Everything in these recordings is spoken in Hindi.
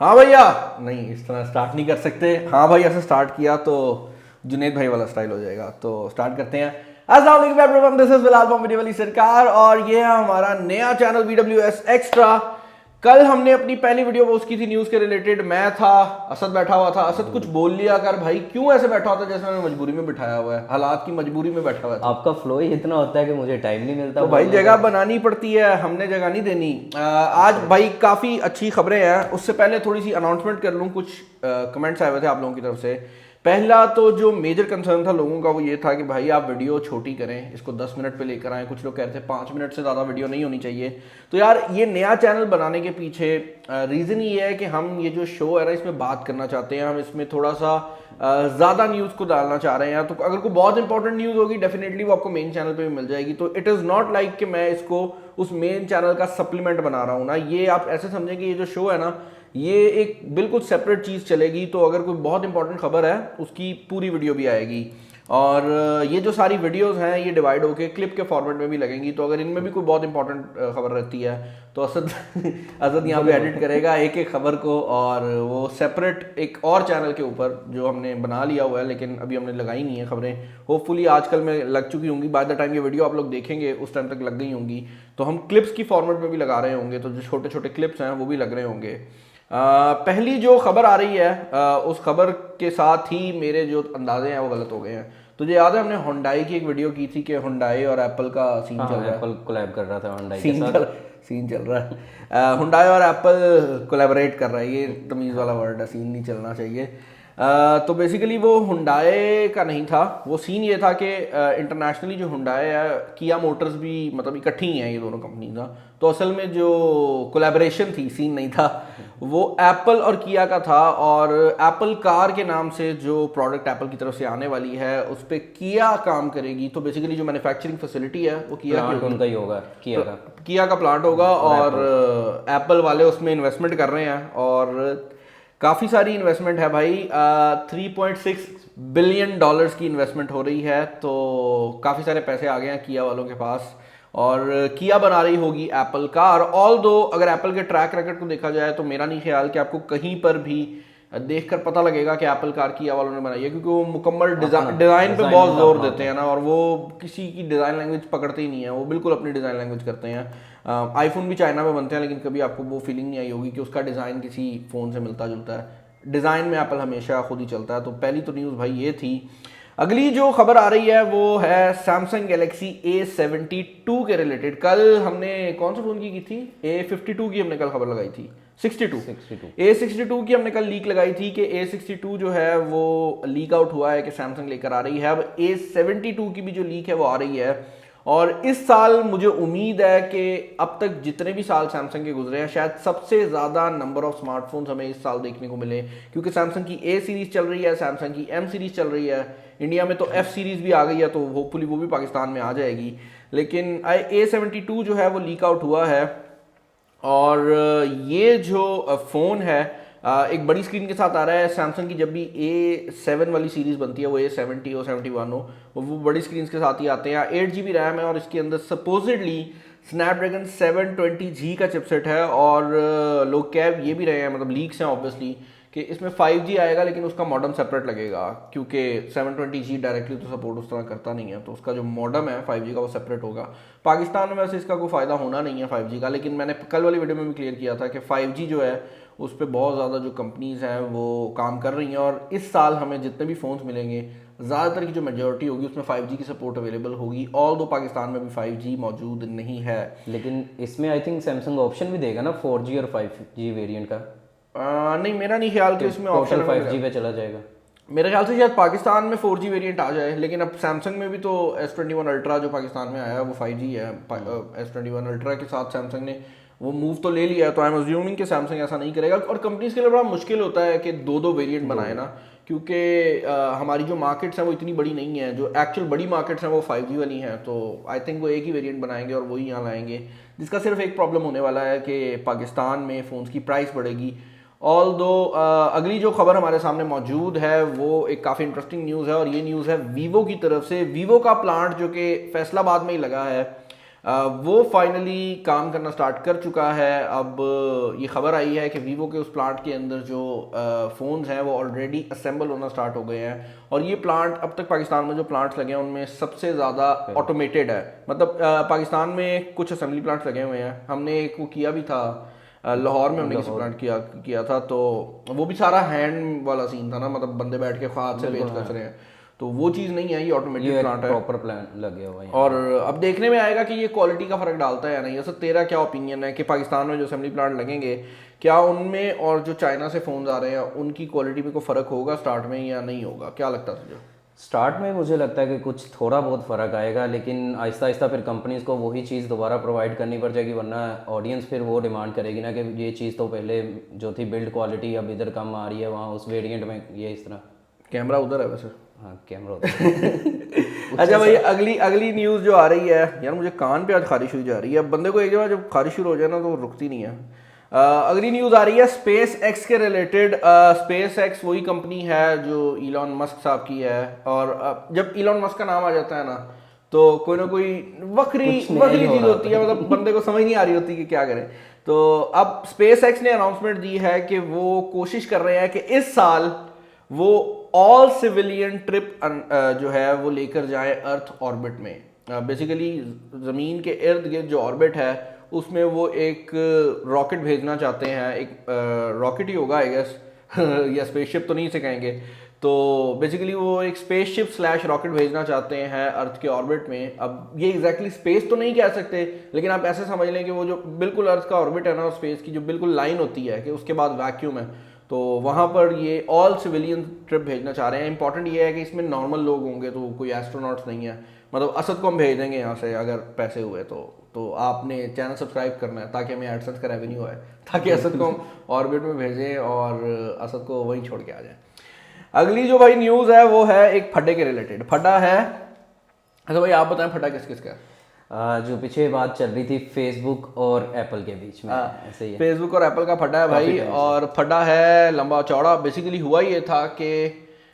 हाँ भैया, नहीं इस तरह स्टार्ट नहीं कर सकते। हाँ भाई, ऐसे स्टार्ट किया तो जुनेद भाई वाला स्टाइल हो जाएगा। तो स्टार्ट करते हैं। अस्सलाम वालेकुम everyone, this is Bilal from video वाली सरकार और ये है हमारा नया चैनल VWS एक्स्ट्रा। कल हमने अपनी पहली वीडियो पोस्ट की थी न्यूज़ के रिलेटेड। मैं था, असद बैठा हुआ था। असद कुछ बोल लिया कर भाई, क्यों ऐसे बैठा होता है जैसे हमें मजबूरी में बिठाया हुआ है, हालात की मजबूरी में बैठा हुआ है। आपका फ्लो ही इतना होता है कि मुझे टाइम नहीं मिलता तो भाई बोलने जगह का। बनानी पड़ती है, हमने जगह नहीं देनी। आज भाई काफ़ी अच्छी खबरें हैं। उससे पहले थोड़ी सी अनाउंसमेंट कर लूँ। कुछ कमेंट्स आए हुए थे आप लोगों की तरफ से। पहला तो जो मेजर कंसर्न था लोगों का वो ये था कि भाई आप वीडियो छोटी करें, इसको 10 मिनट पे लेकर आएँ। कुछ लोग कह रहे थे 5 मिनट से ज़्यादा वीडियो नहीं होनी चाहिए। तो यार ये नया चैनल बनाने के पीछे रीज़न ये है कि हम ये जो शो है ना इसमें बात करना चाहते हैं। हम इसमें थोड़ा सा ज़्यादा न्यूज़ को डालना चाह रहे हैं। तो अगर कोई बहुत इंपॉर्टेंट न्यूज़ होगी डेफिनेटली वो आपको मेन चैनल पे भी मिल जाएगी। तो इट इज़ नॉट लाइक कि मैं इसको उस मेन चैनल का सप्लीमेंट बना रहा हूँ ना। ये आप ऐसे समझें कि ये जो शो है ना ये एक बिल्कुल सेपरेट चीज़ चलेगी। तो अगर कोई बहुत इंपॉर्टेंट खबर है उसकी पूरी वीडियो भी आएगी। और ये जो सारी वीडियोस हैं ये डिवाइड होके क्लिप के फॉर्मेट में भी लगेंगी। तो अगर इनमें भी कोई बहुत इंपॉर्टेंट खबर रहती है तो असद असद यहाँ पे एडिट करेगा एक एक खबर को, और वो सेपरेट एक और चैनल के ऊपर जो हमने बना लिया हुआ है लेकिन अभी हमने लगाई नहीं है खबरें। होपफुली आजकल में लग चुकी होंगी। बाय द टाइम ये वीडियो आप लोग देखेंगे उस टाइम तक लग गई होंगी। तो हम क्लिप्स की फॉर्मेट में भी लगा रहे होंगे। तो जो छोटे छोटे क्लिप्स हैं वो भी लग रहे होंगे। पहली जो खबर आ रही है उस खबर के साथ ही मेरे जो अंदाजे हैं वो गलत हो गए हैं। तुझे याद है हमने हुंडई की एक वीडियो की थी कि हुंडई और एप्पल का सीन चल रहा है। एप्पल कोलैब कर रहा था हुंडई के साथ। सीन चल रहा है। हुंडई और एप्पल कोलैबोरेट कर रहा है। ये तमीज़ वाला वर्ड है, सीन नहीं चलना चाहिए। तो बेसिकली वो हुंडई का नहीं था। वो सीन ये था कि इंटरनेशनली जो हुंडई है, किया मोटर्स भी मतलब इकट्ठी ही हैं ये दोनों कंपनी का। तो असल में जो कोलैबोरेशन थी, सीन नहीं था, वो एप्पल और किया का था। और एप्पल कार के नाम से जो प्रोडक्ट एप्पल की तरफ से आने वाली है उस पर किया काम करेगी। तो बेसिकली जो मैन्युफैक्चरिंग फैसिलिटी है वो किया की उनका ही होगा, किया का प्लांट होगा। और एप्पल वाले उसमें इन्वेस्टमेंट कर रहे हैं और काफ़ी सारी इन्वेस्टमेंट है भाई। 3.6 बिलियन डॉलर्स की इन्वेस्टमेंट हो रही है। तो काफ़ी सारे पैसे आ गए हैं किया वालों के पास और किया बना रही होगी एप्पल कार। ऑल दो अगर एप्पल के ट्रैक रिकॉर्ड को देखा जाए तो मेरा नहीं ख्याल कि आपको कहीं पर भी देखकर पता लगेगा कि एप्पल कार किया वालों ने बनाई है, क्योंकि वो मुकम्मल डिज़ाइन पे बहुत जोर देते हैं ना। और वो किसी की डिज़ाइन लैंग्वेज पकड़ते ही नहीं है, वो बिल्कुल अपनी डिज़ाइन लैंग्वेज करते हैं। आईफोन भी चाइना में बनते हैं लेकिन कभी आपको वो फीलिंग नहीं आई होगी कि उसका डिज़ाइन किसी फ़ोन से मिलता जुलता है। डिज़ाइन में एप्पल हमेशा खुद ही चलता है। तो पहली तो न्यूज़ भाई ये थी। अगली जो खबर आ रही है वो है सैमसंग गैलेक्सी A72 के रिलेटेड। कल हमने कौन सा फ़ोन की थी? A52 की हमने कल खबर लगाई थी। 62 A62 की हमने कल लीक लगाई थी कि A62 जो है वो लीक आउट हुआ है कि सैमसंग लेकर आ रही है। अब A72 की भी जो लीक है वो आ रही है। और इस साल मुझे उम्मीद है कि अब तक जितने भी साल सैमसंग के गुजरे हैं शायद सबसे ज़्यादा नंबर ऑफ स्मार्टफोन्स हमें इस साल देखने को मिले, क्योंकि सैमसंग की A सीरीज़ चल रही है, सैमसंग की M सीरीज़ चल रही है। इंडिया में तो F सीरीज़ भी आ गई है, तो होपफुली वो भी पाकिस्तान में आ जाएगी। लेकिन A72 जो है वो लीक आउट हुआ है। और ये जो फ़ोन है एक बड़ी स्क्रीन के साथ आ रहा है। सैमसंग की जब भी A7 वाली सीरीज़ बनती है, वो A70 हो 71 हो, वो बड़ी स्क्रीन के साथ ही आते हैं। 8 GB रैम है और इसके अंदर सपोजिडली स्नैपड्रैगन 720G का चिपसेट है। और लोग कह ये भी रहे हैं, मतलब लीक्स हैं ऑब्वियसली, कि इसमें 5G आएगा लेकिन उसका मॉडम सेपरेट लगेगा, क्योंकि 720G डायरेक्टली तो सपोर्ट उस तरह करता नहीं है। तो उसका जो मॉडम है 5G का वो सेपरेट होगा। पाकिस्तान में वैसे इसका कोई फ़ायदा होना नहीं है 5G का, लेकिन मैंने कल वाली वीडियो में भी क्लियर किया था कि 5G जो है उस पर बहुत ज़्यादा जो कंपनीज़ हैं वो काम कर रही हैं। और इस साल हमें जितने भी फ़ोन्स मिलेंगे ज़्यादातर की जो मेजॉरिटी होगी उसमें 5G की सपोर्ट अवेलेबल होगी। ऑल दो पाकिस्तान में भी 5G मौजूद नहीं है। लेकिन इसमें आई थिंक सैमसंग ऑप्शन भी देगा ना 4G और 5G वेरिएंट का। नहीं, मेरा नहीं ख्याल कि इसमें ऑप्शन 5G पे चला जाएगा। मेरे ख्याल से शायद पाकिस्तान में 4G वेरिएंट आ जाए। लेकिन अब सैमसंग में भी तो S21 अल्ट्रा जो पाकिस्तान में आया है वो 5G है। S21 अल्ट्रा के साथ सैमसंग ने वो मूव तो ले लिया है। तो आई एम अज्यूमिंग कि सैमसंग ऐसा नहीं करेगा। और कंपनीज के लिए बड़ा मुश्किल होता है कि दो दो वेरिएंट बनाए ना, क्योंकि हमारी जो मार्केट्स हैं वो इतनी बड़ी नहीं है। जो एक्चुअल बड़ी मार्केट्स हैं वो 5G वाली हैं। तो आई थिंक वो एक ही वेरिएंट बनाएंगे और वही यहाँ लाएंगे, जिसका सिर्फ एक प्रॉब्लम होने वाला है कि पाकिस्तान में फ़ोन्स की प्राइस बढ़ेगी। ऑल दो अगली जो खबर हमारे सामने मौजूद है वो एक काफ़ी इंटरेस्टिंग न्यूज़ है और ये न्यूज़ है वीवो की तरफ से। वीवो का प्लांट जो कि फैसलाबाद में ही लगा है, वो फाइनली काम करना स्टार्ट कर चुका है। अब ये खबर आई है कि वीवो के उस प्लांट के अंदर जो फ़ोन्स हैं वो ऑलरेडी असेंबल होना स्टार्ट हो गए हैं, और ये प्लांट अब तक पाकिस्तान में जो प्लांट्स लगे हैं उनमें सबसे ज़्यादा ऑटोमेटेड है। मतलब पाकिस्तान में कुछ असेंबली प्लांट्स लगे हुए हैं, हमने एक वो किया भी था लाहौर में, हमने किसी प्लांट किया था, तो वो भी सारा हैंड वाला सीन था ना, मतलब बंदे बैठ के हाथ से पेच कस रहे हैं, तो वो चीज़ नहीं है, ये ऑटोमेटेड प्लांट है, प्रॉपर प्लान लगे हुआ है। और अब देखने में आएगा कि ये क्वालिटी का फ़र्क डालता है या नहीं। ऐसा तेरा क्या ओपिनियन है कि पाकिस्तान में जो असेंबली प्लांट लगेंगे क्या उनमें और जो चाइना से फ़ोन आ रहे हैं उनकी क्वालिटी में कोई फ़र्क होगा स्टार्ट में या नहीं होगा, क्या लगता है तुझे? स्टार्ट में मुझे लगता है कि कुछ थोड़ा बहुत फ़र्क आएगा, लेकिन आहिस्ता आहिस्ता फिर कंपनीज़ को वही चीज़ दोबारा प्रोवाइड करनी पड़ जाएगी, वरना ऑडियंस फिर वो डिमांड करेगी ना कि ये चीज़ तो पहले जो थी बिल्ड क्वालिटी अब इधर कम आ रही है, वहाँ उस वेरिएंट में ये इस तरह। कैमरा उधर है वैसे। हाँ कैमरा होता है। अच्छा भाई, अगली न्यूज़ जो आ रही है यार, मुझे कान पे आज खारिश हुई जा रही है। अब बंदे को एक जगह जब खारिश शुरू हो जाए ना तो रुकती नहीं है। अगली न्यूज़ आ रही है स्पेस एक्स के रिलेटेड। स्पेस एक्स वही कंपनी है जो इलॉन मस्क साहब की है, और जब इलॉन मस्क का नाम आ जाता है ना तो कोई ना कोई वक्री चीज़ होती है, मतलब बंदे को समझ नहीं आ रही होती कि क्या करें। तो अब स्पेस एक्स ने अनाउंसमेंट दी है कि वो कोशिश कर रहे हैं कि इस साल वो ऑल सिविलियन ट्रिप जो है वो लेकर जाए अर्थ ऑर्बिट में। बेसिकली ज़मीन के इर्द गिर्द जो ऑर्बिट है उसमें वो एक रॉकेट भेजना चाहते हैं, एक रॉकेट ही होगा आई गेस या स्पेसशिप तो नहीं से कहेंगे, तो बेसिकली वो एक स्पेसशिप स्लैश रॉकेट भेजना चाहते हैं अर्थ के ऑर्बिट में। अब ये एग्जैक्टली स्पेस तो नहीं कह सकते, लेकिन आप ऐसे समझ लें कि वो जो बिल्कुल अर्थ का ऑर्बिट है ना, स्पेस की जो बिल्कुल लाइन होती है कि उसके बाद वैक्यूम है, तो वहाँ पर ये ऑल सिविलियन ट्रिप भेजना चाह रहे हैं। इंपॉर्टेंट ये है कि इसमें नॉर्मल लोग होंगे, तो कोई एस्ट्रोनॉट्स नहीं है। मतलब असद को हम भेज देंगे यहाँ से अगर पैसे हुए तो आपने चैनल सब्सक्राइब करना है ताकि हमें एडसेंस का रेवेन्यू आए, ताकि असद को हम ऑर्बिट में भेजें और असद को वहीं छोड़ के आ जाए। अगली जो भाई न्यूज़ है वो है एक फटे के रिलेटेड। फटा है, अच्छा भाई आप बताएं फटा किस किस का है? जो पीछे बात चल रही थी फेसबुक और एप्पल के बीच में, ऐसे ही है। फेसबुक और एप्पल का फटा है भाई, और फटा है लंबा चौड़ा। बेसिकली हुआ ये था कि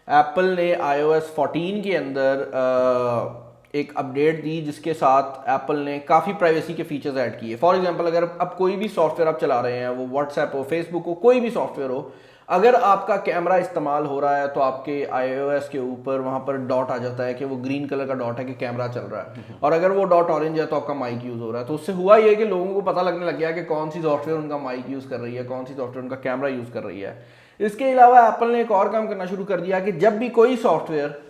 एप्पल ने iOS 14 के अंदर एक अपडेट दी जिसके साथ एप्पल ने काफ़ी प्राइवेसी के फीचर्स ऐड किए। फॉर एग्जांपल, अगर अब कोई भी सॉफ्टवेयर आप चला रहे हैं, वो व्हाट्सएप हो, फेसबुक हो, कोई भी सॉफ्टवेयर हो, अगर आपका कैमरा इस्तेमाल हो रहा है तो आपके iOS के ऊपर वहाँ पर डॉट आ जाता है कि वो ग्रीन कलर का डॉट है कि कैमरा चल रहा है, और अगर वो डॉट ऑरेंज है तो आपका माइक यूज़ हो रहा है। तो उससे हुआ ये कि लोगों को पता लगने लग गया कि कौन सी सॉफ्टवेयर उनका माइक यूज़ कर रही है, कौन सी सॉफ्टवेयर उनका कैमरा यूज़ कर रही है। इसके अलावा एप्पल ने एक और काम करना शुरू कर दिया कि जब भी कोई सॉफ्टवेयर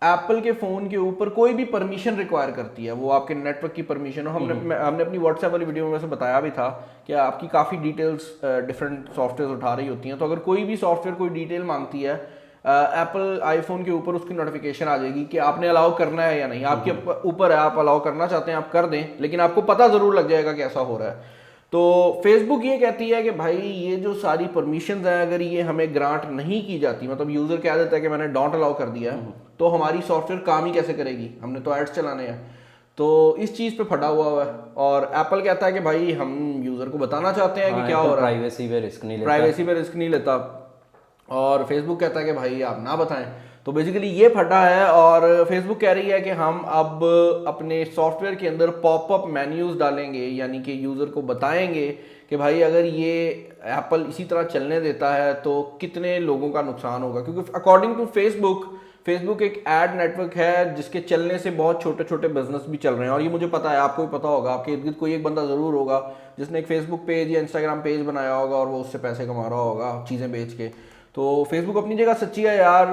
एप्पल के फ़ोन के ऊपर कोई भी परमिशन रिक्वायर करती है, वो आपके नेटवर्क की परमिशन हो, हमने अपनी व्हाट्सएप वाली वीडियो में वैसे बताया भी था कि आपकी काफ़ी डिटेल्स डिफरेंट सॉफ्टवेयर उठा रही होती हैं, तो अगर कोई भी सॉफ्टवेयर कोई डिटेल मांगती है एप्पल आईफोन के ऊपर उसकी नोटिफिकेशन आ जाएगी कि आपने अलाउ करना है या नहीं। आपके ऊपर है, आप अलाउ करना चाहते हैं आप कर दें, लेकिन आपको पता ज़रूर लग जाएगा कि ऐसा हो रहा है। तो फेसबुक ये कहती है कि भाई ये जो सारी परमिशंस हैं अगर ये हमें ग्रांट नहीं की जाती, मतलब यूज़र कह देता है कि मैंने डॉट अलाउ कर दिया है, तो हमारी सॉफ्टवेयर काम ही कैसे करेगी, हमने तो एड्स चलाने हैं। तो इस चीज़ पे फटा हुआ है, और एप्पल कहता है कि भाई हम यूज़र को बताना चाहते हैं कि क्या हो रहा है, प्राइवेसी पे रिस्क नहीं लेता, और फेसबुक कहता है कि भाई आप ना बताएं। तो बेसिकली ये फटा है, और फेसबुक कह रही है कि हम अब अपने सॉफ्टवेयर के अंदर पॉपअप मेन्यूज डालेंगे, यानी कि यूज़र को बताएंगे कि भाई अगर ये एप्पल इसी तरह चलने देता है तो कितने लोगों का नुकसान होगा। क्योंकि अकॉर्डिंग टू फेसबुक एक एड नेटवर्क है जिसके चलने से बहुत छोटे छोटे बिजनेस भी चल रहे हैं, और ये मुझे पता है, आपको भी पता होगा, आपके इर्द गिर्द कोई एक बंदा ज़रूर होगा जिसने एक फेसबुक पेज या इंस्टाग्राम पेज बनाया होगा और वो उससे पैसे कमा रहा होगा चीज़ें बेच के। तो फेसबुक अपनी जगह सच्ची है यार,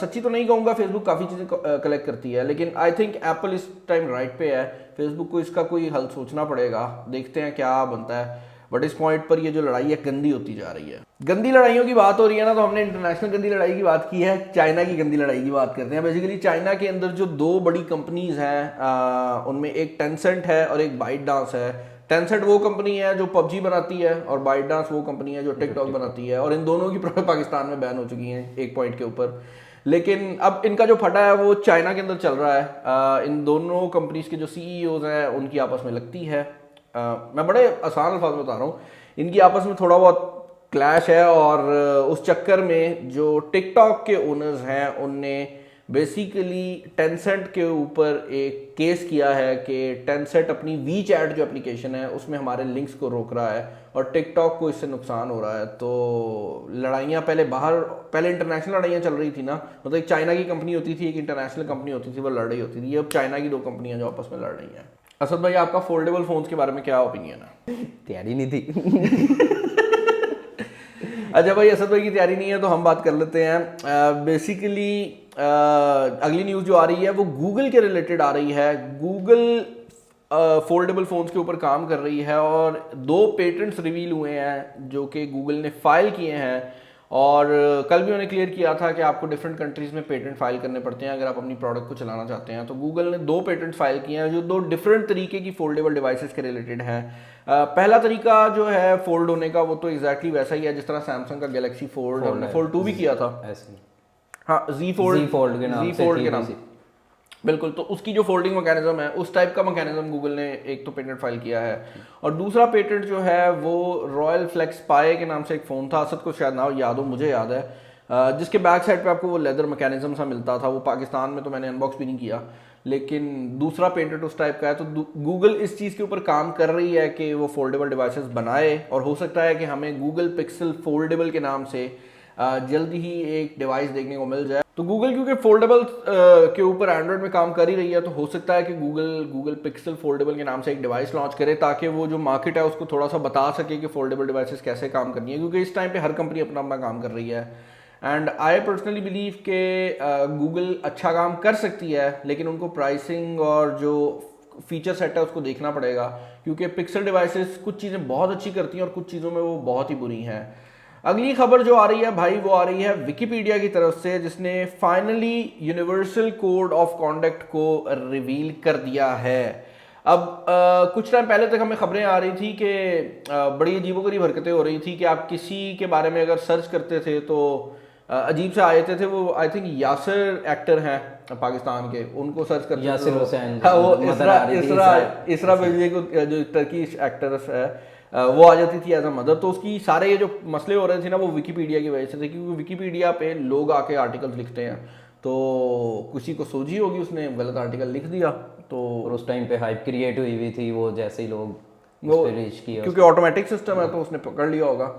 सच्ची तो नहीं कहूँगा, फेसबुक काफ़ी चीज़ें कलेक्ट करती है, लेकिन आई थिंक एप्पल इस टाइम राइट पे है। फेसबुक को इसका कोई हल सोचना पड़ेगा, देखते हैं क्या बनता है। बट इस पॉइंट पर ये जो लड़ाई है गंदी होती जा रही है। गंदी लड़ाइयों की बात हो रही है ना, तो हमने इंटरनेशनल गंदी लड़ाई की बात की है, चाइना की गंदी लड़ाई की बात करते हैं। बेसिकली चाइना के अंदर जो दो बड़ी कंपनीज हैं उनमें एक टेंसेंट है और एक बाइट डांस है। टेंसेंट वो कंपनी है जो पबजी बनाती है, और बाइट डांस वो कंपनी है जो टिकटॉक बनाती है, और इन दोनों की पाकिस्तान में बैन हो चुकी हैं एक पॉइंट के ऊपर। लेकिन अब इनका जो फटा है वो चाइना के अंदर चल रहा है। इन दोनों कंपनीज के जो सीईओज हैं उनकी आपस में लगती है। मैं बड़े आसान अल्फाज में बता रहा हूँ, इनकी आपस में थोड़ा बहुत क्लैश है, और उस चक्कर में जो टिकटॉक के ओनर्स हैं उनने बेसिकली टेंसेंट के ऊपर एक केस किया है कि टेंसेंट अपनी वी चैट जो एप्लीकेशन है उसमें हमारे लिंक्स को रोक रहा है और टिकटॉक को इससे नुकसान हो रहा है। तो लड़ाइयाँ पहले इंटरनेशनल लड़ाइयाँ चल रही थी ना, मतलब एक चाइना की कंपनी होती थी, एक इंटरनेशनल कंपनी होती थी, वो लड़ रही होती थी। ये अब चाइना की 2 कंपनियाँ जो आपस में लड़ रही हैं। असद भाई, आपका फोल्डेबल फोन्स के बारे में क्या ओपिनियन है? तैयारी नहीं थी। अच्छा भाई, असद भाई की तैयारी नहीं है तो हम बात कर लेते हैं। बेसिकली अगली न्यूज़ जो आ रही है वो गूगल के रिलेटेड आ रही है। गूगल फोल्डेबल फ़ोन्स के ऊपर काम कर रही है और 2 पेटेंट्स रिवील हुए हैं जो कि गूगल ने फाइल किए हैं। और कल भी उन्होंने क्लियर किया था कि आपको डिफरेंट कंट्रीज़ में पेटेंट फाइल करने पड़ते हैं अगर आप अपनी प्रोडक्ट को चलाना चाहते हैं। तो गूगल ने 2 पेटेंट फाइल किए हैं जो 2 डिफरेंट तरीके की फोल्डेबल डिवाइसेस के रिलेटेड है। पहला तरीका जो है फोल्ड होने का वो तो एग्जैक्टली वैसा ही है जिस तरह सैमसंग का गैलेक्सी फोल्ड हमने फोल्ड 2 भी किया था। हाँ, Z फोल्ड के नाम से, बिल्कुल। तो उसकी जो फोल्डिंग मैकेनिज्म है उस टाइप का मैकेनिज्म गूगल ने एक तो पेटेंट फाइल किया है। और दूसरा पेटेंट जो है वो रॉयल फ्लेक्स पाए के नाम से एक फ़ोन था, असद को शायद ना याद हो, मुझे याद है, जिसके बैक साइड पे आपको वो लेदर मैकेनिज्म सा मिलता था। वो पाकिस्तान में तो मैंने अनबॉक्स भी नहीं किया, लेकिन दूसरा पेटेंट उस टाइप का है। तो गूगल इस चीज़ के ऊपर काम कर रही है कि वो फोल्डेबल डिवाइसेस बनाए और हो सकता है कि हमें गूगल पिक्सल फोल्डेबल के नाम से जल्दी ही एक डिवाइस देखने को मिल जाए। तो गूगल क्योंकि फोल्डेबल के ऊपर एंड्रॉयड में काम कर ही रही है तो हो सकता है कि गूगल पिक्सल फोल्डेबल के नाम से एक डिवाइस लॉन्च करे ताकि वो जो मार्केट है उसको थोड़ा सा बता सके कि फोल्डेबल डिवाइसेस कैसे काम करनी है, क्योंकि इस टाइम पे हर कंपनी अपना अपना काम कर रही है। एंड आई पर्सनली बिलीव के गूगल अच्छा काम कर सकती है, लेकिन उनको प्राइसिंग और जो फीचर सेट है उसको देखना पड़ेगा, क्योंकि पिक्सल डिवाइसेस कुछ चीज़ें बहुत अच्छी करती हैं और कुछ चीज़ों में वो बहुत ही बुरी हैं। अगली खबर जो आ रही है भाई वो आ रही है विकिपीडिया की तरफ से, जिसने finally universal code of conduct को रिवील कर दिया है। अब कुछ टाइम पहले तक हमें खबरें आ रही थी कि बड़ी अजीबोगरीब हरकतें हो रही थी कि आप किसी के बारे में अगर सर्च करते थे तो अजीब से आए थे। वो आई थिंक यासिर एक्टर हैं पाकिस्तान के, उनको सर्च करते यासिर हुसैन, हाँ, वो इसरा बेजली को जो टर्किश एक्ट्रेस है वो आ जाती थी एज अ मदर। तो उसकी सारे ये जो मसले हो रहे थे ना वो विकिपीडिया की वजह से थे, क्योंकि विकिपीडिया पे लोग आके आर्टिकल्स लिखते हैं तो किसी को सूझी होगी, उसने गलत आर्टिकल लिख दिया। तो और उस टाइम पे हाइप क्रिएट हुई थी वो जैसे ही लोग वो क्योंकि ऑटोमेटिक सिस्टम है तो उसने पकड़ लिया होगा।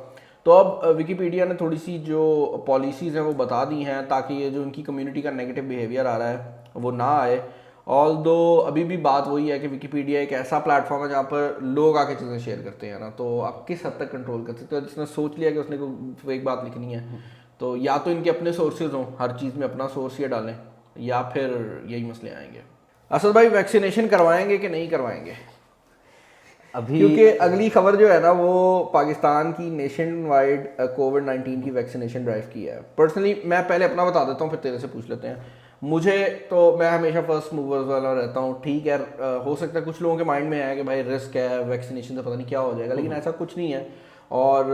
तो अब विकिपीडिया ने थोड़ी सी जो पॉलिसीज़ हैं वो बता दी हैं ताकि ये जो उनकी कम्युनिटी का नेगेटिव बिहेवियर आ रहा है वो ना आए। ऑल्दो अभी भी बात वही है कि विकिपीडिया एक ऐसा प्लेटफॉर्म है जहाँ पर लोग आके चीज़ें शेयर करते हैं ना, तो आप किस हद तक कंट्रोल कर सकते हो। जिसने सोच लिया कि उसने कोई एक बात लिखनी है तो या तो इनके अपने सोर्सेज हों, हर चीज़ में अपना सोर्स ये डालें, या फिर यही मसले आएंगे। असद भाई, वैक्सीनेशन करवाएंगे कि नहीं करवाएंगे अभी? क्योंकि अगली खबर जो है ना वो पाकिस्तान की नेशन वाइड कोविड-19 की वैक्सीनेशन ड्राइव की है। पर्सनली मैं पहले अपना बता देता हूँ फिर तेरे से पूछ लेते हैं। मुझे तो मैं हमेशा फर्स्ट मूवर्स वाला रहता हूँ, ठीक है। हो सकता है कुछ लोगों के माइंड में आया कि भाई रिस्क है, वैक्सीनेशन से पता नहीं क्या हो जाएगा, लेकिन ऐसा कुछ नहीं है। और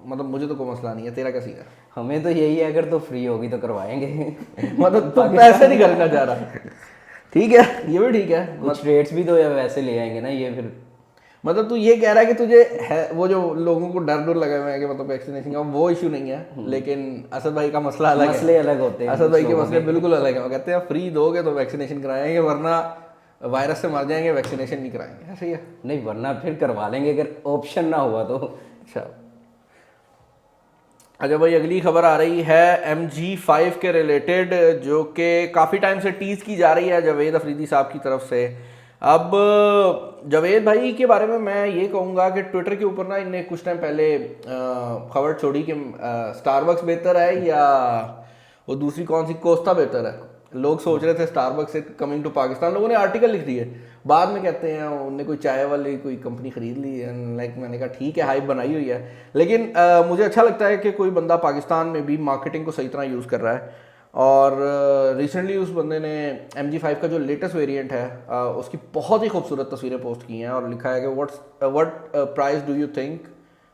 मतलब मुझे तो कोई मसला नहीं है। तेरा क्या सीन है? हमें तो यही है, अगर तो फ्री होगी तो करवाएंगे। मतलब तू पैसे नहीं खर्चना चाह रहा, ठीक है, ये भी ठीक है। कुछ रेट्स भी तो वैसे ले आएंगे ना ये, फिर मतलब तू ये कह रहा है कि तुझे है वो जो लोगों को डर लगे हुए हैं कि मतलब वैक्सीनेशन का वो इशू नहीं है, लेकिन असद भाई का मसला अलग है। मसले अलग होते हैं, असद भाई के मसले बिल्कुल अलग है। वो कहते हैं फ्री दोगे तो वैक्सीनेशन कराएंगे, वरना वायरस से मर जाएंगे, वैक्सीनेशन नहीं कराएंगे। ऐसा ही है? नहीं, वरना फिर करवा लेंगे अगर ऑप्शन ना हुआ तो। अच्छा भाई, अगली खबर आ रही है MG5 के रिलेटेड, जो कि काफ़ी टाइम से टीज की जा रही है जावेद अफरीदी साहब की तरफ से। अब जावेद भाई के बारे में मैं ये कहूँगा कि ट्विटर के ऊपर ना इनने कुछ टाइम पहले खबर छोड़ी कि स्टारबक्स बेहतर है या वो दूसरी कौन सी कोस्टा बेहतर है। लोग सोच रहे थे स्टारबक्स से कमिंग टू पाकिस्तान, लोगों ने आर्टिकल लिख दिए, बाद में कहते हैं उनने कोई चाय वाली कोई कंपनी खरीद ली। लाइक मैंने कहा ठीक है, हाइप बनाई हुई है, लेकिन मुझे अच्छा लगता है कि कोई बंदा पाकिस्तान में भी मार्केटिंग को सही तरह यूज़ कर रहा है। और रिसेंटली उस बंदे ने MG5 का जो लेटेस्ट वेरिएंट है उसकी बहुत ही खूबसूरत तस्वीरें पोस्ट की हैं और लिखा है कि what price do you think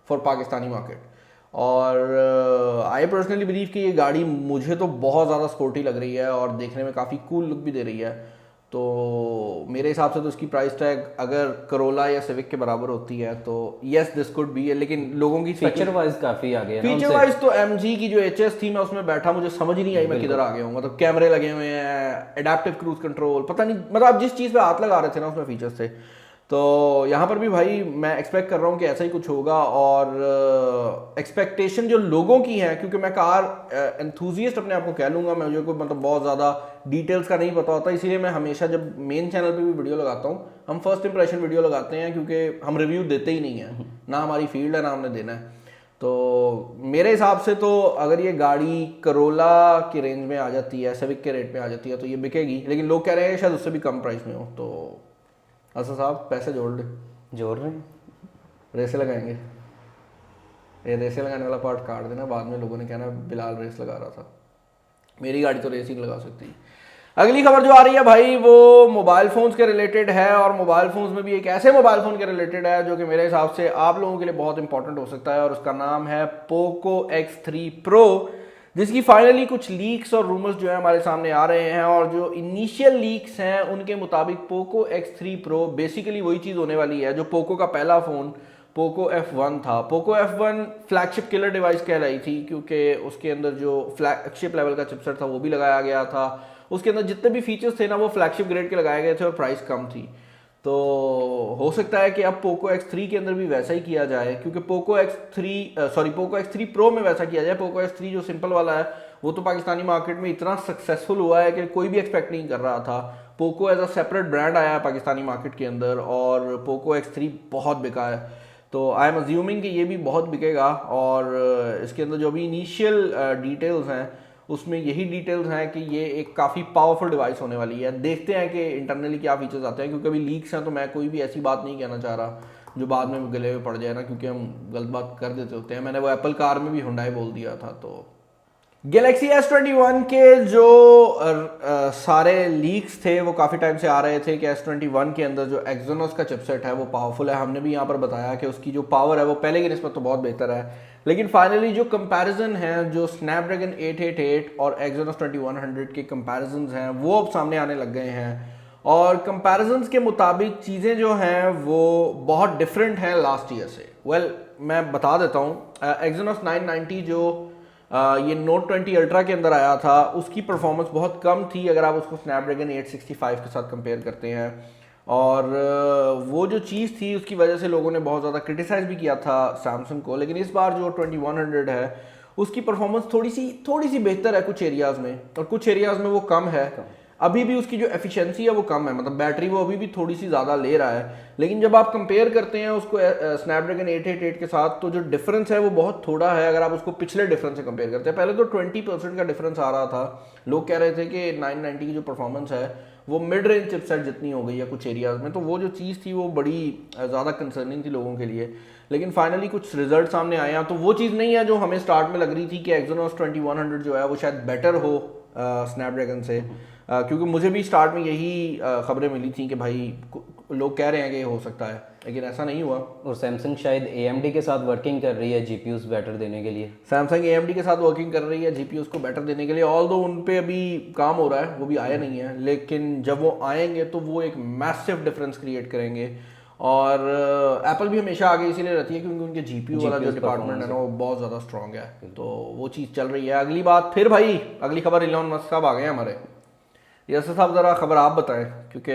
for Pakistani market. और आई पर्सनली बिलीव कि ये गाड़ी मुझे तो बहुत ज़्यादा स्पोर्टी लग रही है और देखने में काफ़ी कूल लुक भी दे रही है। तो मेरे हिसाब से तो इसकी प्राइस टैग अगर करोला या सिविक के बराबर होती है तो यस दिस कुड बी है, लेकिन लोगों की फीचर वाइज काफी आगे है ना फीचर वाइज तो MG की जो HS थी मैं उसमें बैठा, मुझे समझ ही नहीं आई मैं किधर आ गया हूँ। मतलब कैमरे लगे हुए हैं, एडेप्टिव क्रूज कंट्रोल, पता नहीं मतलब आप जिस चीज़ पे हाथ लगा रहे थे ना उसमें फीचर्स थे। तो यहाँ पर भी भाई मैं एक्सपेक्ट कर रहा हूँ कि ऐसा ही कुछ होगा, और एक्सपेक्टेशन जो लोगों की है, क्योंकि मैं कार एंथुजियस्ट अपने आप को कह लूँगा, मुझे को मतलब बहुत ज़्यादा डिटेल्स का नहीं पता होता, इसीलिए मैं हमेशा जब मेन चैनल पे भी वीडियो लगाता हूँ हम फर्स्ट इंप्रेशन वीडियो लगाते हैं, क्योंकि हम रिव्यू देते ही नहीं है, ना हमारी फील्ड है ना हमने देना है। तो मेरे हिसाब से तो अगर ये गाड़ी करोला की रेंज में आ जाती है, सिविक के रेट में आ जाती है तो ये बिकेगी, लेकिन लोग कह रहे हैं शायद उससे भी कम प्राइस में हो। तो असद साहब पैसे जोड़ रहे हैं, रेसे लगाएंगे। ये रेसे लगाने वाला पार्ट काट देना, बाद में लोगों ने कहना बिलाल रेस लगा रहा था। मेरी गाड़ी तो रेस ही नहीं लगा सकती। अगली खबर जो आ रही है भाई वो मोबाइल फ़ोन्स के रिलेटेड है, और मोबाइल फ़ोन्स में भी एक ऐसे मोबाइल फ़ोन के रिलेटेड है जो कि मेरे हिसाब से आप लोगों के लिए बहुत इंपॉर्टेंट हो सकता है, और उसका नाम है पोको X3 Pro, जिसकी फाइनली कुछ लीक्स और रूमर्स जो है हमारे सामने आ रहे हैं। और जो इनिशियल लीक्स हैं उनके मुताबिक पोको X3 Pro बेसिकली वही चीज़ होने वाली है जो पोको का पहला फ़ोन पोको F1 था। Poco F1 flagship killer device कहलाई थी, क्योंकि उसके अंदर जो फ्लैगशिप लेवल का चिपसेट था वो भी लगाया गया था, उसके अंदर जितने भी फीचर्स थे ना वो फ्लैगशिप ग्रेड के लगाए गए थे और प्राइस कम थी। तो हो सकता है कि अब पोको X3 के अंदर भी वैसा ही किया जाए, क्योंकि पोको X3 Pro में वैसा किया जाए। पोको X3 जो सिंपल वाला है वो तो पाकिस्तानी मार्केट में इतना सक्सेसफुल हुआ है कि कोई भी एक्सपेक्ट नहीं कर रहा था। Poco as a separate brand आया है पाकिस्तानी मार्केट के अंदर, और पोको X3 बहुत बिका है। तो आई एम अज्यूमिंग कि ये भी बहुत बिकेगा, और इसके अंदर जो भी इनिशियल डिटेल्स हैं उसमें यही डिटेल्स हैं कि ये एक काफ़ी पावरफुल डिवाइस होने वाली है। देखते हैं कि इंटरनली क्या फीचर्स आते हैं, क्योंकि अभी लीक्स हैं तो मैं कोई भी ऐसी बात नहीं कहना चाह रहा जो बाद में गले में पड़ जाए ना, क्योंकि हम गलत बात कर देते होते हैं। मैंने वो एप्पल कार में भी हुंडई बोल दिया था। तो गैलेक्सी S21 के जो सारे लीक्स थे वो काफ़ी टाइम से आ रहे थे कि S21 के अंदर जो एक्सोनस का चिपसेट है वो पावरफुल है। हमने भी यहाँ पर बताया कि उसकी जो पावर है वो पहले की निस्बत तो बहुत बेहतर है, लेकिन फाइनली जो कंपैरिजन है जो स्नैपड्रैगन 888 और एक्सोनस 2100 के कंपैरिजन हैं वो अब सामने आने लग गए हैं, और कंपैरिजन्स के मुताबिक चीज़ें जो हैं वो बहुत डिफरेंट हैं लास्ट ईयर से। मैं बता देता हूँ, एक्सोनस 990 जो ये नोट 20 अल्ट्रा के अंदर आया था उसकी परफॉर्मेंस बहुत कम थी अगर आप उसको स्नैपड्रैगन 865 के साथ कंपेयर करते हैं, और वो जो चीज़ थी उसकी वजह से लोगों ने बहुत ज़्यादा क्रिटिसाइज़ भी किया था सैमसंग को। लेकिन इस बार जो 2100 है उसकी परफॉर्मेंस थोड़ी सी बेहतर है कुछ एरियाज़ में, और कुछ एरियाज़ में वो कम है। अभी भी उसकी जो एफिशिएंसी है वो कम है, मतलब बैटरी वो अभी भी थोड़ी सी ज़्यादा ले रहा है, लेकिन जब आप कंपेयर करते हैं उसको स्नैपड्रैगन 888 के साथ तो जो डिफरेंस है वो बहुत थोड़ा है अगर आप उसको पिछले डिफरेंस से कंपेयर करते हैं। पहले तो 20% का डिफरेंस आ रहा था, लोग कह रहे थे कि 990 की जो परफॉर्मेंस है वो मिड रेंज चिपसेट जितनी हो गई है कुछ एरियाज़ में, तो वो जो चीज़ थी वो बड़ी ज़्यादा कंसर्निंग थी लोगों के लिए। लेकिन फाइनली कुछ रिजल्ट सामने आए हैं, तो वो चीज़ नहीं है जो हमें स्टार्ट में लग रही थी कि एक्सोनस 2100 जो है वो शायद बेटर हो स्नैपड्रैगन से, क्योंकि मुझे भी स्टार्ट में यही खबरें मिली थी कि भाई लोग कह रहे हैं कि ये हो सकता है, लेकिन ऐसा नहीं हुआ। और सैमसंग शायद AMD के साथ वर्किंग कर रही है GPUs बेटर देने के लिए। सैमसंग AMD के साथ वर्किंग कर रही है GPUs को बेटर देने के लिए, ऑल्दो उन पे अभी काम हो रहा है, वो भी आया नहीं है, लेकिन जब वो आएंगे तो वो एक मैसिव डिफरेंस क्रिएट करेंगे। और एप्पल भी हमेशा आगे इसीलिए रहती है क्योंकि उनके GPU वाला जो डिपार्टमेंट है ना वो बहुत ज़्यादा स्ट्रॉन्ग है, तो वो चीज़ चल रही है। अगली बात फिर भाई अगली खबर इलॉन मस्क साहब आ गए हमारे। यस साहब ज़रा खबर आप बताएं क्योंकि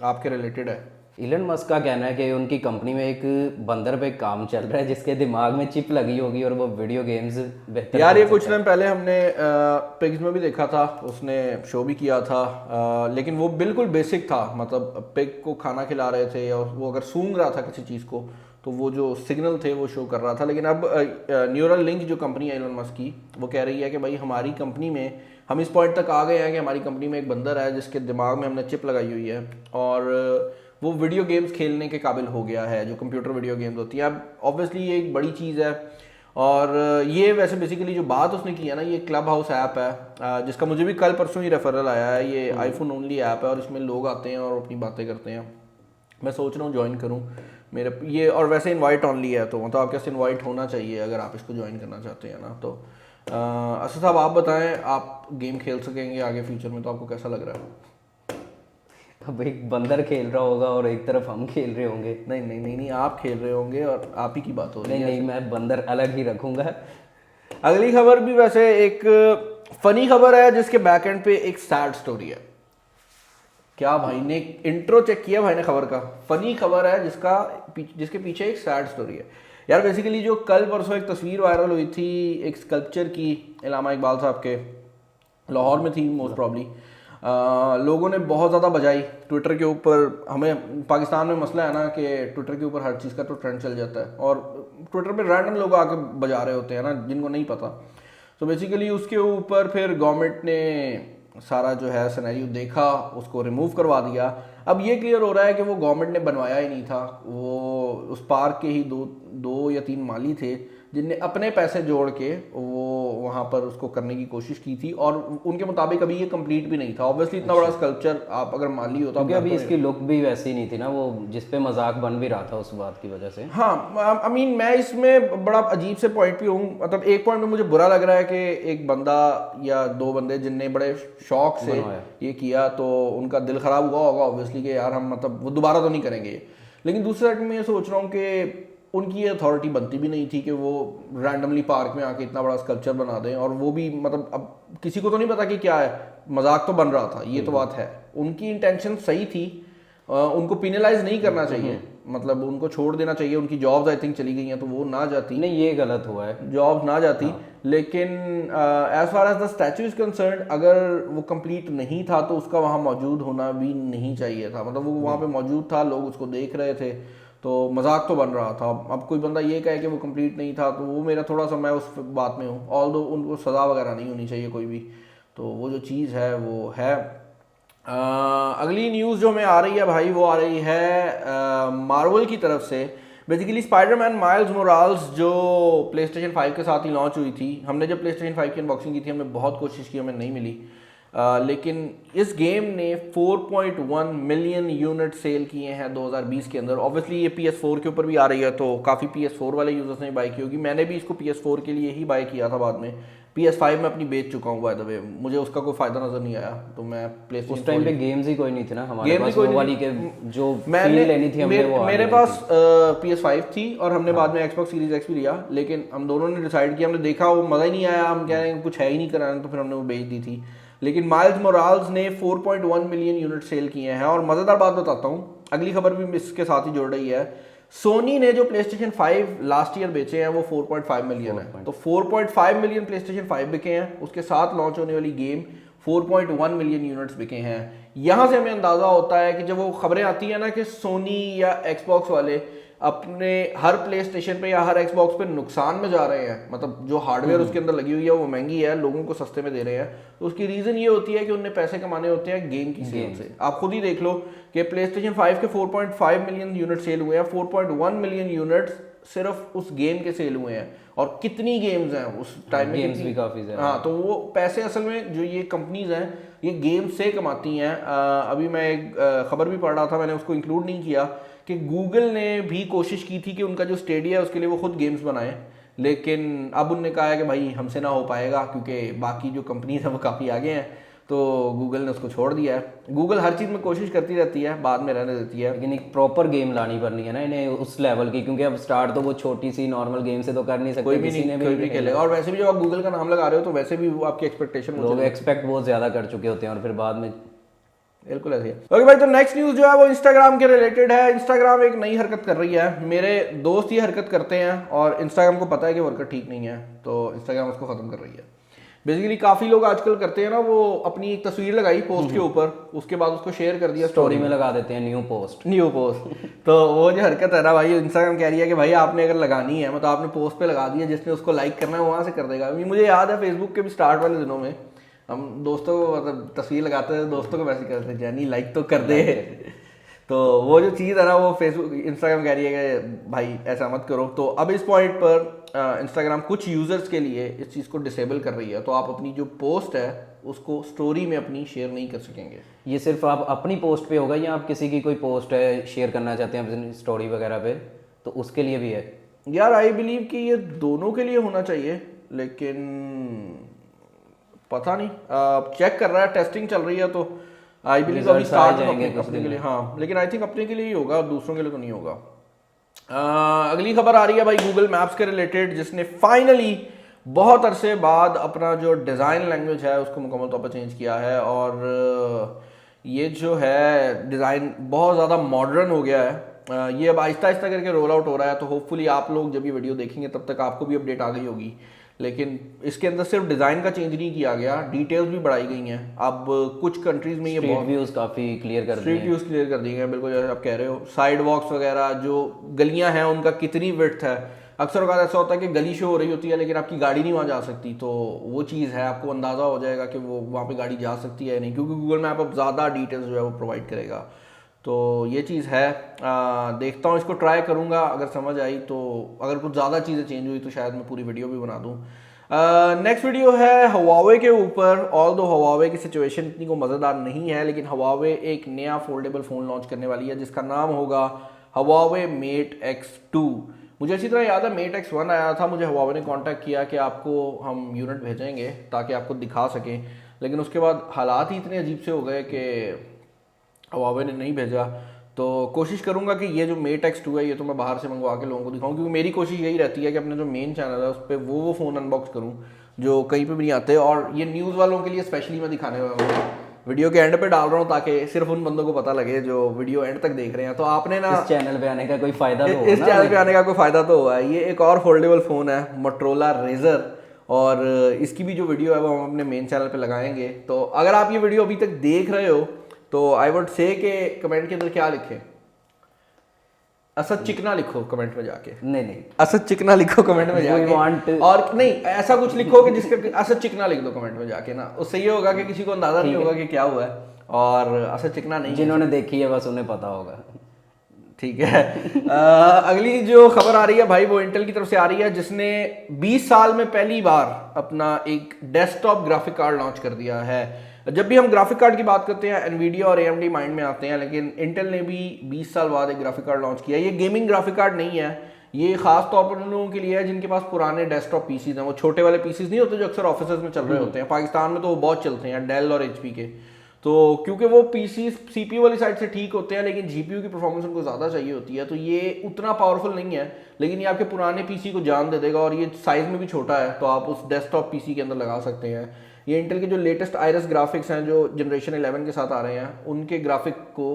आपके रिलेटेड है। इलन मस्क का कहना है कि उनकी कंपनी में एक बंदर पे काम चल रहा है जिसके दिमाग में चिप लगी होगी और वो वीडियो गेम्स बेहतर। यार ये कुछ टाइम पहले हमने पिग्स में भी देखा था, उसने शो भी किया था, लेकिन वो बिल्कुल बेसिक था, मतलब पिग को खाना खिला रहे थे और वो अगर सूंघ रहा था किसी चीज़ को तो वो जो सिग्नल थे वो शो कर रहा था। लेकिन अब न्यूरल लिंक जो कंपनी है इलन मस्क की वो कह रही है कि भाई हमारी कंपनी में हम इस पॉइंट तक आ गए हैं कि हमारी कंपनी में एक बंदर है जिसके दिमाग में हमने चिप लगाई हुई है और वो वीडियो गेम्स खेलने के काबिल हो गया है, जो कंप्यूटर वीडियो गेम्स होती हैं। अब ऑब्वियसली ये एक बड़ी चीज़ है, और ये वैसे बेसिकली जो बात उसने की है ना, ये क्लब हाउस ऐप है जिसका मुझे भी कल परसों ही रेफरल आया है। ये आईफोन ओनली ऐप है और इसमें लोग आते हैं और अपनी बातें करते हैं। मैं सोच रहा हूँ ज्वाइन करूँ मेरे ये, और वैसे इनवाइट ऑनली है, तो मतलब आपके पास इनवाइट होना चाहिए अगर आप इसको ज्वाइन करना चाहते हैं ना। तो असद साहब आप बताएं, आप गेम खेल सकेंगे आगे फ्यूचर में, तो आपको कैसा लग रहा है? अब एक बंदर खेल रहा होगा और एक तरफ हम खेल रहे होंगे। नहीं नहीं नहीं नहीं, आप खेल रहे होंगे और आप ही की बात हो रही नहीं है। नहीं, मैं बंदर अलग ही रखूंगा। अगली खबर भी वैसे एक फनी खबर है जिसके बैक एंड पे एक सैड स्टोरी है। क्या भाई ने इंट्रो चेक किया भाई ने खबर का? फनी खबर है जिसके पीछे एक सैड स्टोरी है यार। बेसिकली जो कल परसों एक तस्वीर वायरल हुई थी एक स्कल्पचर की इलामा इकबाल साहब के, लाहौर में थी मोस्ट प्रॉब्ली। लोगों ने बहुत ज़्यादा बजाई ट्विटर के ऊपर। हमें पाकिस्तान में मसला है ना कि ट्विटर के ऊपर हर चीज़ का तो ट्रेंड चल जाता है और ट्विटर पे रैंडम लोग आके बजा रहे होते हैं ना जिनको नहीं पता। तो बेसिकली उसके ऊपर फिर गवर्नमेंट ने सारा जो है सिनेरियो देखा, उसको रिमूव करवा दिया। अब ये क्लियर हो रहा है कि वो गवर्नमेंट ने बनवाया ही नहीं था, वो उस पार्क के ही दो या तीन माली थे जिनने अपने पैसे जोड़ के वो वहाँ पर उसको करने की कोशिश की थी और उनके मुताबिक अभी ये कंप्लीट भी नहीं था। ऑब्वियसली इतना बड़ा स्कल्पचर आप अगर माली हो तो क्योंकि अभी इसकी लुक भी वैसी नहीं थी ना, वो जिसपे मजाक बन भी रहा था उस बात की वजह से। हाँ आई मीन मैं इसमें बड़ा अजीब से पॉइंट पे हूँ। मतलब एक पॉइंट में मुझे बुरा लग रहा है कि एक बंदा या दो बंदे जिनने बड़े शौक से ये किया तो उनका दिल खराब हुआ होगा ऑब्वियसली कि यार हम मतलब वो दोबारा तो नहीं करेंगे। लेकिन दूसरे साइड में मैं ये सोच रहा हूँ कि उनकी अथॉरिटी बनती भी नहीं थी कि वो रैंडमली पार्क में आके इतना बड़ा स्कल्पचर बना दें। और वो भी मतलब अब किसी को तो नहीं पता कि क्या है, मजाक तो बन रहा था, ये तो बात है। उनकी इंटेंशन सही थी, उनको पिनलाइज नहीं करना चाहिए, मतलब उनको छोड़ देना चाहिए। उनकी जॉब्स आई थिंक चली गई हैं तो वो ना जाती, नहीं ये गलत हुआ है, जॉब ना जाती। लेकिन as far as the statue is concern अगर वो कंप्लीट नहीं था तो उसका वहाँ मौजूद होना भी नहीं चाहिए था। मतलब वो वहाँ पे मौजूद था, लोग उसको देख रहे थे तो मजाक तो बन रहा था। अब कोई बंदा ये कहे कि वो कंप्लीट नहीं था तो वो मेरा थोड़ा सा, मैं उस बात में हूँ। ऑल दो उनको सज़ा वगैरह नहीं होनी चाहिए कोई भी, तो वो जो चीज़ है वो है। अगली न्यूज़ जो हमें आ रही है भाई वो आ रही है मार्वल की तरफ से। बेसिकली स्पाइडरमैन माइल्स मोराल्स जो प्लेस्टेशन 5 के साथ ही लॉन्च हुई थी। हमने जब प्लेस्टेशन 5 की अनबॉक्सिंग की थी हमने बहुत कोशिश की, हमें नहीं मिली। लेकिन इस गेम ने 4.1 मिलियन यूनिट सेल किए हैं 2020 के अंदर। ऑब्वियसली ये PS4 के ऊपर भी आ रही है तो काफ़ी PS4 वाले यूजर्स ने बाय की होगी। मैंने भी इसको PS4 के लिए ही बाय किया था, बाद में PS5 में अपनी बेच चुका हूँ बाय द वे। मुझे उसका कोई फायदा नजर नहीं आया तो मैं प्लेस्टेशन उस टाइम पे गेम्स ही कोई नहीं थे ना हमारे गेम पास, कोई वो वाली के जो मैंने फील लेनी थी हमने वो मेरे पास PS5 थी और हमने बाद में Xbox Series X भी लिया। लेकिन हम दोनों ने डिसाइड किया, हमने देखा वो मज़ा ही नहीं आया, हम कह रहे हैं कुछ है ही नहीं कराना, तो फिर हमने वो बेच दी थी। लेकिन माइल्स मोराल्स ने 4.1 मिलियन यूनिट सेल किए हैं। और मज़ेदार बात बताता हूँ, अगली खबर भी इसके साथ ही जुड़ रही है। सोनी ने जो प्लेस्टेशन 5 लास्ट ईयर बेचे हैं वो 4.5 मिलियन है, तो 4.5 मिलियन प्लेस्टेशन 5 बिके हैं। उसके साथ लॉन्च होने वाली गेम 4.1 मिलियन यूनिट्स बिके हैं। यहाँ से हमें अंदाज़ा होता है कि जब वो खबरें आती हैं ना कि सोनी या एक्सबॉक्स वाले अपने हर प्ले स्टेशन पे या हर एक्सबॉक्स पे नुकसान में जा रहे हैं, मतलब जो हार्डवेयर उसके अंदर लगी हुई है वो महंगी है, लोगों को सस्ते में दे रहे हैं, तो उसकी रीज़न ये होती है कि उन्हें पैसे कमाने होते हैं गेम की सेल से। आप खुद ही देख लो कि प्ले स्टेशन 5 के 4.5 मिलियन यूनिट सेल हुए हैं, 4.1 मिलियन यूनिट सिर्फ उस गेम के सेल हुए हैं। और कितनी गेम्स हैं उस टाइम में, गेम्स भी काफ़ी ज़्यादा। हाँ, तो वो पैसे असल में जो ये कंपनीज हैं ये गेम से कमाती हैं। अभी मैं एक खबर भी पढ़ रहा था, मैंने उसको इंक्लूड नहीं किया, कि गूगल ने भी कोशिश की थी कि उनका जो स्टेडिया है उसके लिए वो खुद गेम्स बनाएं, लेकिन अब उनने कहा है कि भाई हमसे ना हो पाएगा क्योंकि बाकी जो कंपनीज हैं वो काफ़ी आगे हैं, तो गूगल ने उसको छोड़ दिया है। गूगल हर चीज़ में कोशिश करती रहती है, बाद में रहने देती है। लेकिन एक प्रॉपर गेम लानी पड़नी है ना इन्हें उस लेवल की, क्योंकि अब स्टार्ट तो वो छोटी सी नॉर्मल गेम से तो कर नहीं सकते, कोई भी खेलेगा। और वैसे भी जब आप गूगल का नाम लगा रहे हो तो वैसे भी वो आपकी एक्सपेक्टेशन, लोग एक्सपेक्ट बहुत ज़्यादा कर चुके होते हैं और फिर बाद में बिल्कुल ऐसे ही। ओके भाई, तो नेक्स्ट न्यूज़ जो है वो इंस्टाग्राम के रिलेटेड है। इंस्टाग्राम एक नई हरकत कर रही है। मेरे दोस्त ये हरकत करते हैं और इंस्टाग्राम को पता है कि वो हरकत ठीक नहीं है, तो इंस्टाग्राम उसको ख़त्म कर रही है। बेसिकली काफ़ी लोग आजकल करते हैं ना, वो अपनी एक तस्वीर लगाई पोस्ट के ऊपर, उसके बाद उसको शेयर कर दिया, स्टोरी में लगा देते हैं न्यू पोस्ट। तो वो जो हरकत है ना भाई, इंस्टाग्राम कह रही है कि भाई आपने अगर लगानी है, मतलब आपने पोस्ट पे लगा दिया, जिसने उसको लाइक करना है वहाँ से कर देगा। मुझे याद है फेसबुक के भी स्टार्ट वाले दिनों में हम दोस्तों को मतलब तस्वीर लगाते थे, दोस्तों को मैसेज करते थे जैनी लाइक तो कर दे। तो वो जो चीज़ है ना वो फेसबुक इंस्टाग्राम कह रही है कि भाई ऐसा मत करो। तो अब इस पॉइंट पर इंस्टाग्राम कुछ यूज़र्स के लिए इस चीज़ को डिसेबल कर रही है, तो आप अपनी जो पोस्ट है उसको स्टोरी में अपनी शेयर नहीं कर सकेंगे। ये सिर्फ आप अपनी पोस्ट पे होगा या आप किसी की कोई पोस्ट है शेयर करना चाहते हैं अपनी स्टोरी वगैरह पे, तो उसके लिए भी है? यार आई बिलीव कि ये दोनों के लिए होना चाहिए, लेकिन पता नहीं, चेक कर रहा है, टेस्टिंग चल रही है, तो आई बिलीव अभी Results आ स्टार्ट जाएंगे अपने कुछ अपने दिन के लिए, में। हाँ लेकिन आई थिंक अपने के लिए ही होगा, दूसरों के लिए तो नहीं होगा। अगली खबर आ रही है भाई गूगल मैप्स के रिलेटेड, जिसने फाइनली बहुत अरसे बाद अपना जो डिज़ाइन लैंग्वेज है उसको मुकम्मल तौर पर चेंज किया है, और ये जो है डिज़ाइन बहुत ज़्यादा मॉडर्न हो गया है। ये अब आहिस्ता आहिस्ता करके रोल आउट हो रहा है, तो होपफुली आप लोग जब ये वीडियो देखेंगे तब तक आपको भी अपडेट आ गई होगी। लेकिन इसके अंदर सिर्फ डिज़ाइन का चेंज नहीं किया गया, डिटेल्स भी बढ़ाई गई हैं। अब कुछ कंट्रीज़ में ये स्ट्रीट बहुत व्यूज काफी क्लियर कर दिए स्ट्रीट व्यूज क्लियर कर दिए गए, बिल्कुल जैसे आप कह रहे हो। साइड वॉक्स वगैरह, जो गलियां हैं उनका कितनी विड्थ है, अक्सर औक़ात ऐसा होता है कि गली शो हो रही होती है लेकिन आपकी गाड़ी नहीं वहाँ जा सकती, तो वो चीज़ है, आपको अंदाज़ा हो जाएगा कि वो वहाँ पे गाड़ी जा सकती है या नहीं, क्योंकि गूगल मैप अब ज़्यादा डिटेल्स जो है वो प्रोवाइड करेगा। तो ये चीज़ है, देखता हूँ, इसको ट्राई करूँगा, अगर समझ आई तो। अगर कुछ ज़्यादा चीज़ें चेंज हुई तो शायद मैं पूरी वीडियो भी बना दूँ। नेक्स्ट वीडियो है हवावे के ऊपर। ऑल दो हवावे की सिचुएशन इतनी को मज़ेदार नहीं है, लेकिन हवावे एक नया फोल्डेबल फ़ोन लॉन्च करने वाली है जिसका नाम होगा हवावे मेट X2। मुझे अच्छी तरह याद है मेट X1 आया था, मुझे हवावे ने कांटेक्ट किया कि आपको हम यूनिट भेजेंगे ताकि आपको दिखा सकें, लेकिन उसके बाद हालात ही इतने अजीब से हो गए कि हवावे ने नहीं भेजा। तो कोशिश करूंगा कि ये जो मेट X2 है ये तो मैं बाहर से मंगवा के लोगों को दिखाऊं, क्योंकि मेरी कोशिश यही रहती है कि अपने जो मेन चैनल है उस पर वो फ़ोन अनबॉक्स करूं जो कहीं पे भी नहीं आते, और ये न्यूज़ वालों के लिए स्पेशली मैं दिखाने वाला हूँ, वीडियो के एंड पे डाल रहा हूँ ताकि सिर्फ उन बंदों को पता लगे जो वीडियो एंड तक देख रहे हैं। तो आपने ना इस चैनल पे आने का कोई फायदा तो इस होगा चैनल ना। पे आने का कोई फ़ायदा तो हुआ है। ये एक और फोल्डेबल फ़ोन है मोटरोला रेजर, और इसकी भी जो वीडियो है वो हम अपने मेन चैनल पे लगाएंगे। तो अगर आप ये वीडियो अभी तक देख रहे हो तो आई वुड से कि कमेंट के अंदर क्या लिखें, असद चिकना लिखो कमेंट में जाके, नहीं असद चिकना लिखो कमेंट में We जाके, want- और नहीं ऐसा कुछ लिखो कि जिसके असद चिकना लिख दो कमेंट में जाके ना, उससे ये होगा कि किसी को अंदाजा नहीं होगा कि क्या हुआ है, और असद चिकना नहीं है। जिन्होंने देखी है बस उन्हें पता होगा। ठीक है। अगली जो खबर आ रही है भाई वो इंटेल की तरफ से आ रही है, जिसने 20 साल में पहली बार अपना एक डेस्कटॉप ग्राफिक कार्ड लॉन्च कर दिया है। जब भी हम ग्राफिक कार्ड की बात करते हैं एनवीडिया और AMD माइंड में आते हैं, लेकिन इंटेल ने भी 20 साल बाद एक ग्राफिक कार्ड लॉन्च किया। ये गेमिंग ग्राफिक कार्ड नहीं है, ये खास तौर पर उन लोगों के लिए है जिनके पास पुराने डेस्कटॉप पीसीज हैं। वो छोटे वाले पीसीज नहीं होते जो अक्सर ऑफिस में चल रहे होते हैं, पाकिस्तान में तो वो बहुत चलते हैं, डेल और HP के। तो क्योंकि वो पीसी CPU वाली साइड से ठीक होते हैं लेकिन GPU की परफॉर्मेंस उनको ज़्यादा चाहिए होती है, तो ये उतना पावरफुल नहीं है, लेकिन ये आपके पुराने PC को जान दे देगा, और ये साइज़ में भी छोटा है, तो आप उस डेस्कटॉप PC के अंदर लगा सकते हैं। ये इंटेल के जो लेटेस्ट आइरस ग्राफिक्स हैं जो जनरेशन 11 के साथ आ रहे हैं, उनके ग्राफिक को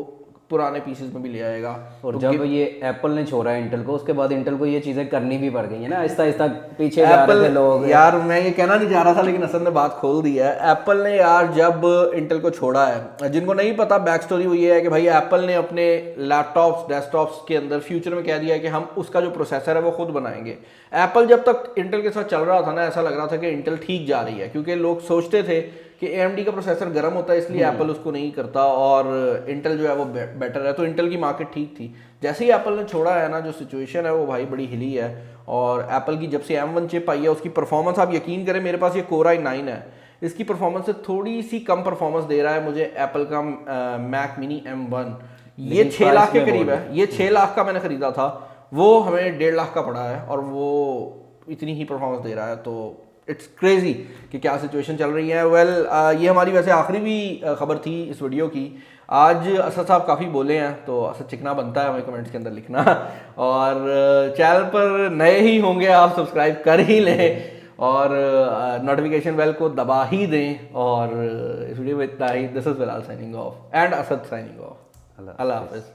पुराने पीसीज में भी ले आएगा। और तो जब ये एप्पल ने छोड़ा है इंटेल को, उसके बाद इंटेल को ये चीजें करनी भी पड़ गई है ना, आहिस्ता आहिस्ता पीछे जा रहे थे लोग। यार मैं ये कहना नहीं चाह रहा था लेकिन असद ने बात खोल दी है। एप्पल ने यार जब इंटेल को छोड़ा है, जिनको नहीं पता बैक स्टोरी वो ये है कि भाई एप्पल ने अपने लैपटॉप्स डेस्कटॉप्स के अंदर फ्यूचर में कह दिया है कि हम उसका जो प्रोसेसर है वो खुद बनाएंगे। एप्पल जब तक इंटेल के साथ चल रहा था ना, ऐसा लग रहा था कि इंटेल ठीक जा रही है, क्योंकि लोग सोचते थे कि AMD का प्रोसेसर गर्म होता है इसलिए एप्पल उसको नहीं करता और इंटेल जो है वो बेटर है, तो इंटेल की मार्केट ठीक थी। जैसे ही एप्पल ने छोड़ा है ना, जो सिचुएशन है वो भाई बड़ी हिली है। और एप्पल की जब से M1 चिप आई है उसकी परफॉर्मेंस, आप यकीन करें मेरे पास ये Core i9 है, इसकी परफॉर्मेंस से थोड़ी सी कम परफॉर्मेंस दे रहा है मुझे एप्पल का मैक मिनी M1। ये 6 लाख के करीब है, ये 6 लाख का मैंने खरीदा था, वो हमें 1.5 लाख का पड़ा है और वो इतनी ही परफॉर्मेंस दे रहा है। तो इट्स क्रेजी कि क्या सिचुएशन चल रही है। वेल ये हमारी वैसे आखिरी भी खबर थी इस वीडियो की। आज असद साहब काफ़ी बोले हैं तो असद चिकना बनता है हमें कमेंट्स के अंदर लिखना, और चैनल पर नए ही होंगे आप सब्सक्राइब कर ही लें और नोटिफिकेशन बेल को दबा ही दें। और इस वीडियो में इतना ही। This is Bilal signing off and Asad signing off. Allah हाफिज़।